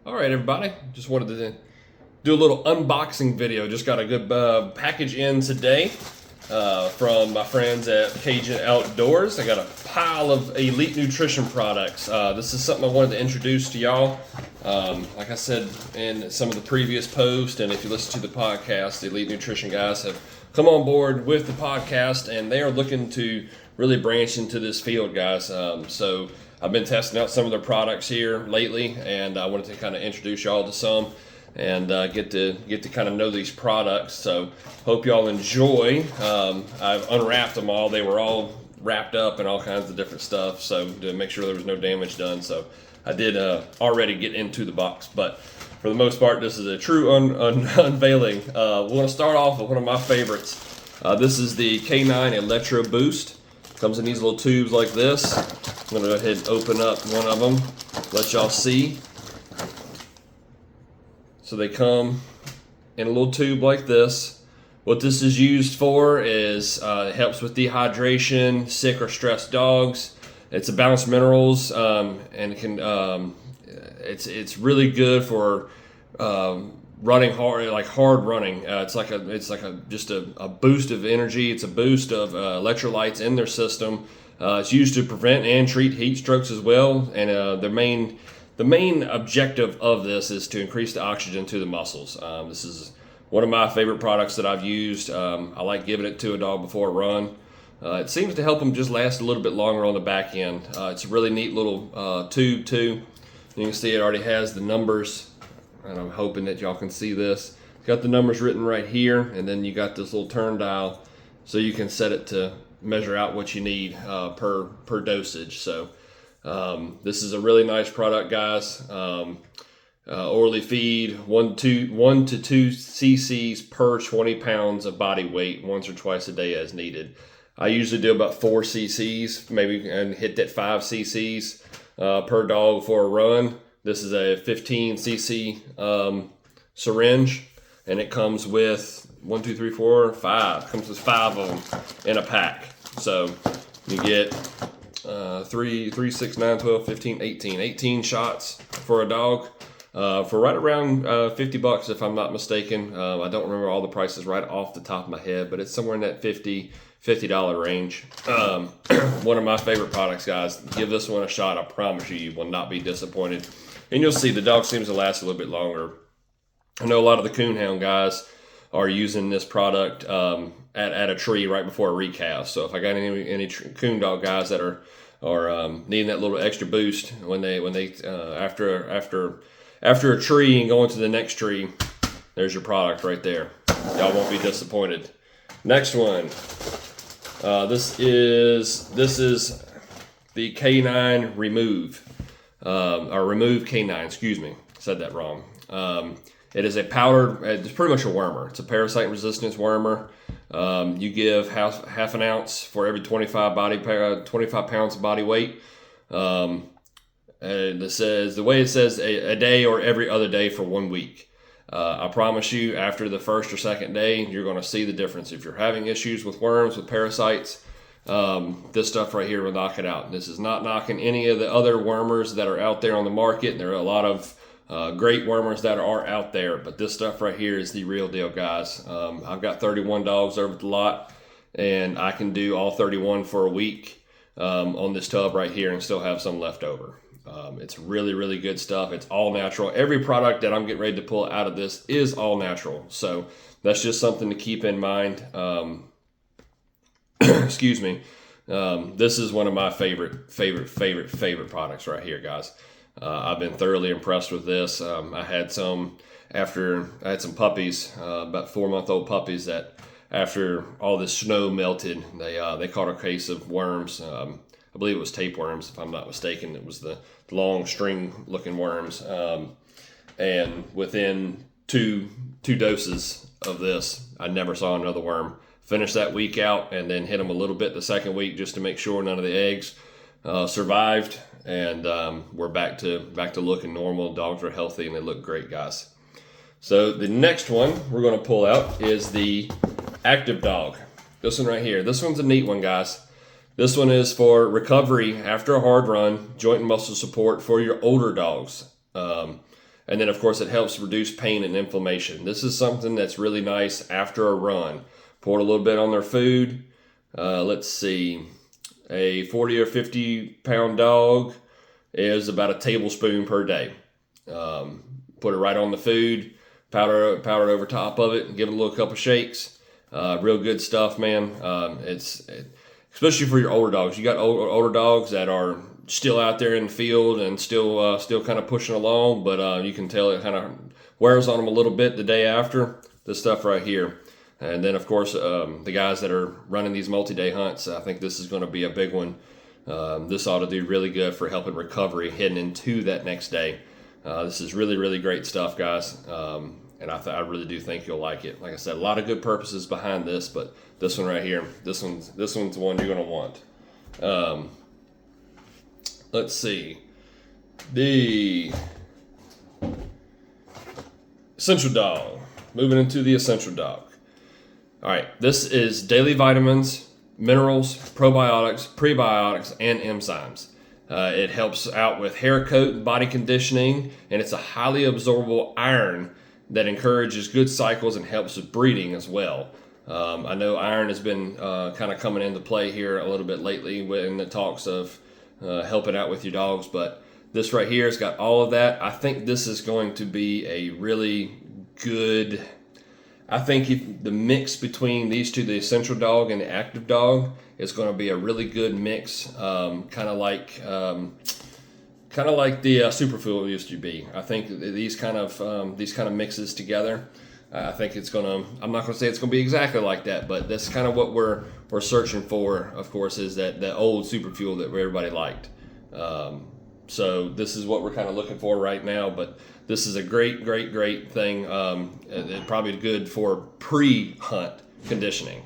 All right, everybody. Just wanted to do a little unboxing video. Just got a good package in today from my friends at Cajun Outdoors. I got a pile of Elite Nutrition products. This is something I wanted to introduce to y'all. Like I said in some of the previous posts, and if you listen to the podcast, the Elite Nutrition guys have come on board with the podcast, and they are looking to really branch into this field, guys. So I've been testing out some of their products here lately, and I wanted to kind of introduce y'all to some and get to kind of know these products. So hope y'all enjoy. I've unwrapped them all. They were all wrapped up and all kinds of different stuff, so to make sure there was no damage done. So I did already get into the box, but for the most part, this is a true unveiling. We're going to start off with one of my favorites. This is the K9 Electro Boost. Comes in these little tubes like this. I'm going to go ahead and open up one of them, let y'all see. So they come in a little tube like this. What this is used for is it helps with dehydration, sick or stressed dogs. It's a balanced minerals, and it can it's really good for running hard, like hard running. It's like just a boost of energy. It's a boost of electrolytes in their system. It's used to prevent and treat heat strokes as well. And the main objective of this is to increase the oxygen to the muscles. This is one of my favorite products that I've used. I like giving it to a dog before a run. It seems to help them just last a little bit longer on the back end. It's a really neat little tube too. You can see it already has the numbers, and I'm hoping that y'all can see this. It's got the numbers written right here, and then you got this little turn dial, so you can set it to measure out what you need per dosage. So this is a really nice product, guys. Orally feed 1 to 2 cc's per 20 pounds of body weight once or twice a day as needed. I usually do about 4 cc's, maybe, and hit that 5 cc's per dog for a run. This is a 15 cc syringe, and it comes with 1, 2, 3, 4, 5. Comes with 5 of them in a pack. So you get 3, 6, 9, 12, 15, 18 shots for a dog for right around $50 if I'm not mistaken. I don't remember all the prices right off the top of my head, but it's somewhere in that $50 range. One of my favorite products, guys. Give this one a shot. I promise you will not be disappointed. And you'll see the dog seems to last a little bit longer. I know a lot of the coonhound guys are using this product at a tree right before a recast. So if I got any coon dog guys that are needing that little extra boost when they after a tree and going to the next tree, there's your product right there. Y'all won't be disappointed. Next one. This is the K9 Remove. Or Remove K9, excuse me. Said that wrong. It is a powdered, it's pretty much a wormer. It's a parasite resistance wormer. You give half an ounce for every 25 pounds of body weight. And it says, the way it says, a day or every other day for 1 week. I promise you, after the first or second day, you're going to see the difference. If you're having issues with worms, with parasites, this stuff right here will knock it out. This is not knocking any of the other wormers that are out there on the market. There are a lot of great wormers that are out there, but this stuff right here is the real deal, guys. I've got 31 dogs over at the lot, and I can do all 31 for a week on this tub right here and still have some left over. It's really, really good stuff. It's all natural. Every product that I'm getting ready to pull out of this is all natural. So that's just something to keep in mind. Excuse me. This is one of my favorite products right here, guys. I've been thoroughly impressed with this. I had some puppies, about 4-month-old puppies that after all this snow melted, they caught a case of worms. I believe it was tapeworms, if I'm not mistaken. It was the long string-looking worms. And within two doses of this, I never saw another worm. Finished that week out and then hit them a little bit the second week just to make sure none of the eggs survived. And we're back to looking normal. Dogs are healthy and they look great, guys. So the next one we're going to pull out is the Active Dog. This one right here. This one's a neat one, guys. This one is for recovery after a hard run, joint and muscle support for your older dogs. And then, of course, it helps reduce pain and inflammation. This is something that's really nice after a run. Pour a little bit on their food. Let's see, a 40 or 50 pound dog is about a tablespoon per day. Put it right on the food, powder it over top of it, and give it a little couple shakes. Real good stuff, man. Especially for your older dogs. You got older dogs that are still out there in the field and still kind of pushing along, but you can tell it kind of wears on them a little bit the day after. This stuff right here. And then, of course, the guys that are running these multi-day hunts, I think this is going to be a big one. This ought to do really good for helping recovery heading into that next day. This is really, really great stuff, guys. And I really do think you'll like it. Like I said, a lot of good purposes behind this, but this one right here, this one's the one you're going to want. Let's see. The Essential Dog. Moving into the Essential Dog. All right, this is daily vitamins, minerals, probiotics, prebiotics, and enzymes. It helps out with hair coat, body conditioning, and it's a highly absorbable iron that encourages good cycles and helps with breeding as well. I know iron has been kind of coming into play here a little bit lately in the talks of helping out with your dogs, but this right here has got all of that. I think this is going to be a really good... I think the mix between these two, the Essential Dog and the Active Dog, is going to be a really good mix, kind of like the Superfuel used to be. I think these kind of mixes together, I think it's going to. I'm not going to say it's going to be exactly like that, but that's kind of what we're searching for. Of course, is that old Superfuel that everybody liked. So this is what we're kind of looking for right now, but this is a great thing. It's probably good for pre-hunt conditioning.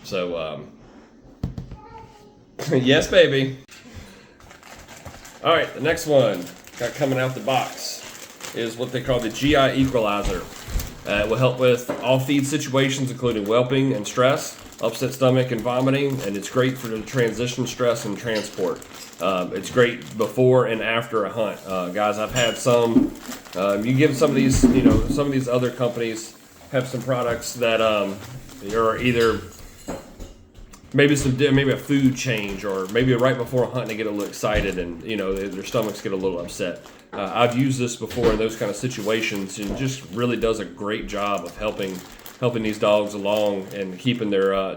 So, yes, baby. All right, the next one got coming out the box is what they call the GI Equalizer. It will help with all feed situations, including whelping and stress, upset stomach and vomiting, and it's great for the transition stress and transport. It's great before and after a hunt. Guys, I've had some, you give some of these, some of these other companies have some products that are either maybe a food change, or maybe right before a hunt they get a little excited and, their stomachs get a little upset. I've used this before in those kind of situations, and just really does a great job of helping these dogs along and keeping their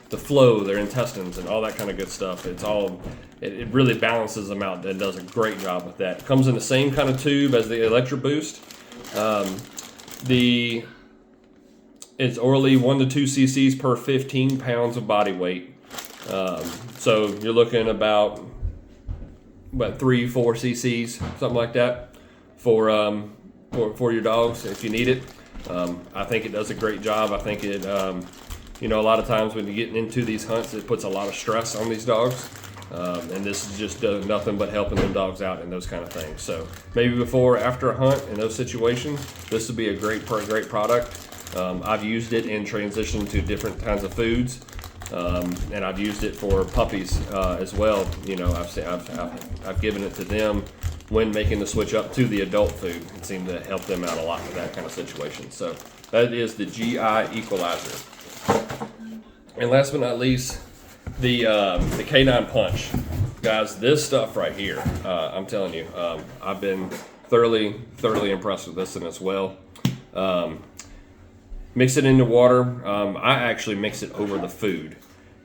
the flow, their intestines, and all that kind of good stuff. It really balances them out and does a great job with that. It comes in the same kind of tube as the Electro Boost. It's orally 1 to 2 cc's per 15 pounds of body weight. So you're looking about 3-4 cc's, something like that, for your dogs if you need it. I think it does a great job. I think it, a lot of times when you're getting into these hunts, it puts a lot of stress on these dogs. And this is just nothing but helping them dogs out and those kind of things. So maybe before or after a hunt in those situations, this would be a great product. I've used it in transition to different kinds of foods. And I've used it for puppies as well. I've given it to them when making the switch up to the adult food. It seemed to help them out a lot with that kind of situation. So that is the GI Equalizer. And last but not least, the K9 Punch. Guys, this stuff right here, I'm telling you, I've been thoroughly impressed with this one as well. Mix it into water. I actually mix it over the food.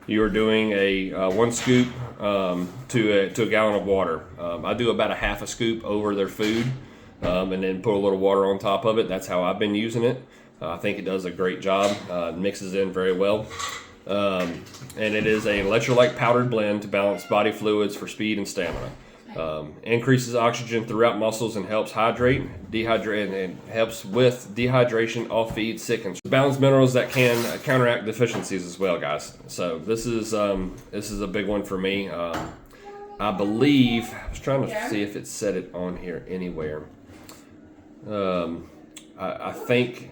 You are doing a 1 scoop to a gallon of water. I do about a half a scoop over their food, and then put a little water on top of it. That's how I've been using it. I think it does a great job. It mixes in very well. And it is an electrolyte powdered blend to balance body fluids for speed and stamina. Increases oxygen throughout muscles and helps dehydrate, and helps with dehydration, off feed, sickens. Balanced minerals that can counteract deficiencies as well, guys. So this is a big one for me. I believe, I was trying to see if it said it on here anywhere. I think,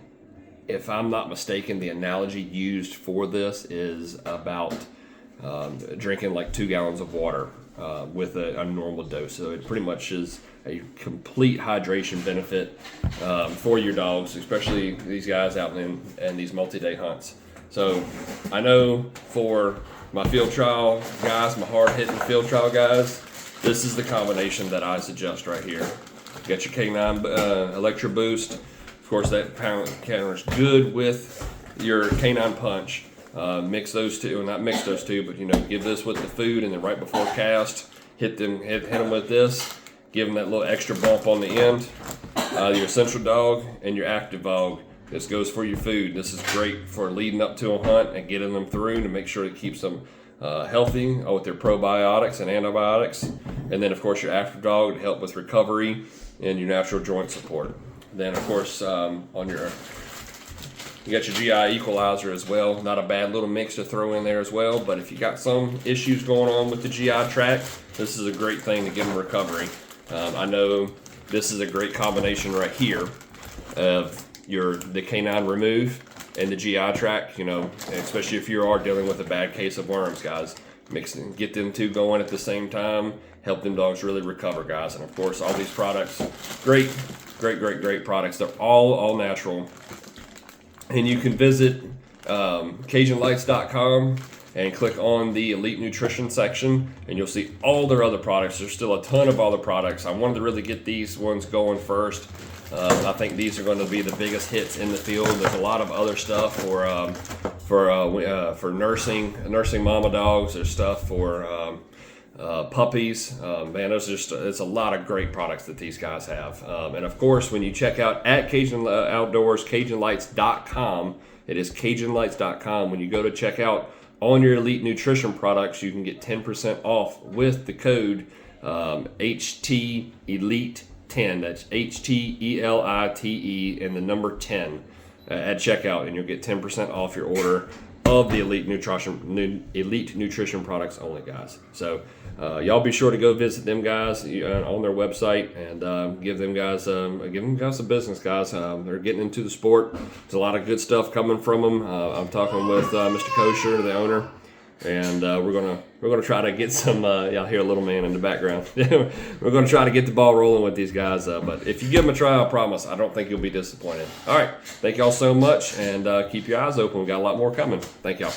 if I'm not mistaken, the analogy used for this is about drinking like 2 gallons of water. with a normal dose. So it pretty much is a complete hydration benefit for your dogs, especially these guys out in these multi-day hunts. So I know for my field trial guys, my hard-hitting field trial guys, this is the combination that I suggest right here. Get your K9 Electro Boost. Of course, that counters good with your K9 Punch. Mix those two, well, not mix those two, but give this with the food, and then right before cast, hit them with this. Give them that little extra bump on the end. Your Essential Dog and your Active Dog. This goes for your food. This is great for leading up to a hunt and getting them through to make sure it keeps them healthy with their probiotics and antibiotics. And then, of course, your Active Dog to help with recovery and your natural joint support. Then, of course, you got your GI Equalizer as well. Not a bad little mix to throw in there as well. But if you got some issues going on with the GI tract, this is a great thing to give them recovery. I know this is a great combination right here of the canine remove and the GI tract, especially if you are dealing with a bad case of worms, guys. Get them two going at the same time, help them dogs really recover, guys. And of course, all these products, great products. They're all natural. And you can visit CajunLights.com and click on the Elite Nutrition section, and you'll see all their other products. There's still a ton of other products. I wanted to really get these ones going first. I think these are going to be the biggest hits in the field. There's a lot of other stuff for nursing mama dogs. There's stuff for puppies. Man, it's a lot of great products that these guys have. And of course, when you check out at Cajun Outdoors, CajunLights.com, it is CajunLights.com. When you go to check out on your Elite Nutrition products, you can get 10% off with the code HT Elite 10. That's HTELITE and the number 10 at checkout, and you'll get 10% off your order of the Elite Nutrition products only, guys. So y'all be sure to go visit them guys on their website and give them guys some business, guys. They're getting into the sport. There's a lot of good stuff coming from them. I'm talking with Mr. Kosher, the owner, and we're gonna try to get some. Y'all hear a little man in the background. We're gonna try to get the ball rolling with these guys. But if you give them a try, I promise, I don't think you'll be disappointed. All right, thank y'all so much, and keep your eyes open. We got a lot more coming. Thank y'all.